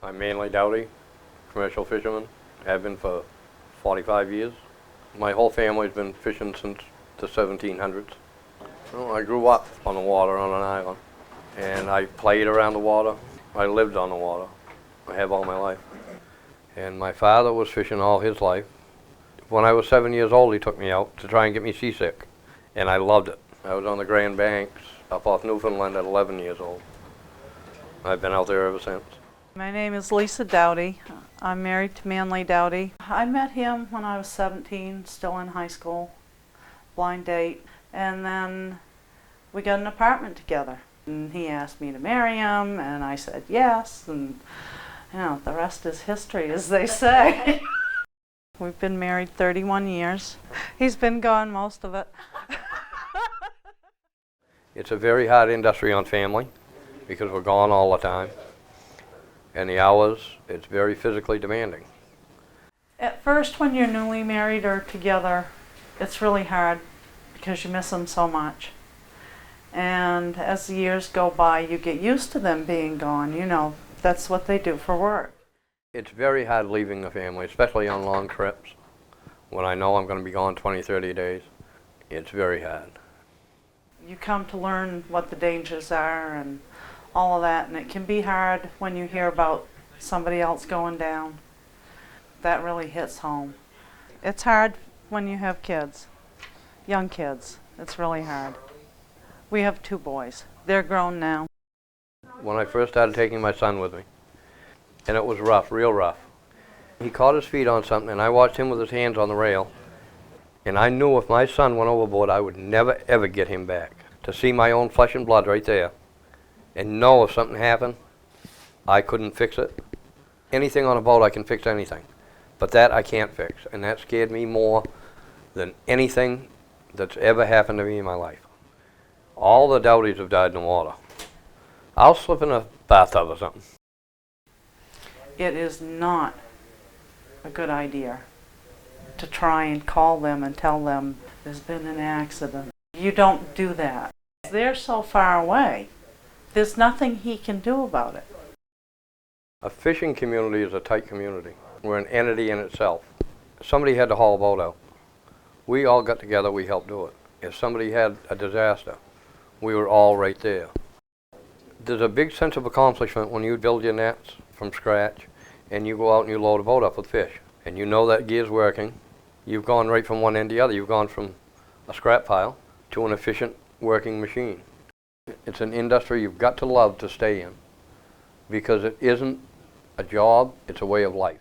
I'm Manley Doughty, commercial fisherman. Have been for 45 years. My whole family's been fishing since the 1700s. Well, I grew up on the water on an island, and I played around the water. I lived on the water. I have all my life. And my father was fishing all his life. When I was 7 years old, he took me out to try and get me seasick, and I loved it. I was on the Grand Banks up off Newfoundland at 11 years old. I've been out there ever since. My name is Lisa Doughty. I'm married to Manley Doughty. I met him when I was 17, still in high school, blind date, and then we got an apartment together. And he asked me to marry him, and I said yes, and you know, the rest is history, as they say. We've been married 31 years. He's been gone most of it. It's a very hard industry on family because we're gone all the time. And the hours, it's very physically demanding. At first, when you're newly married or together, it's really hard because you miss them so much. And as the years go by, you get used to them being gone. You know, that's what they do for work. It's very hard leaving the family, especially on long trips. When I know I'm going to be gone 20, 30 days, it's very hard. You come to learn what the dangers are and all of that, and it can be hard when you hear about somebody else going down. That really hits home. It's hard when you have kids, young kids. It's really hard. We have 2 boys. They're grown now. When I first started taking my son with me, and it was rough, real rough. He caught his feet on something, and I watched him with his hands on the rail, and I knew if my son went overboard, I would never, ever get him back. To see my own flesh and blood right there, and know if something happened, I couldn't fix it. Anything on a boat, I can fix anything. But that I can't fix, and that scared me more than anything that's ever happened to me in my life. All the Doughtys have died in the water. I'll slip in a bathtub or something. It is not a good idea to try and call them and tell them there's been an accident. You don't do that. They're so far away. There's nothing he can do about it. A fishing community is a tight community. We're an entity in itself. Somebody had to haul a boat out. We all got together, we helped do it. If somebody had a disaster, we were all right there. There's a big sense of accomplishment when you build your nets from scratch and you go out and you load a boat up with fish. And you know that gear's working. You've gone right from one end to the other. You've gone from a scrap pile to an efficient working machine. It's an industry you've got to love to stay in because it isn't a job, it's a way of life.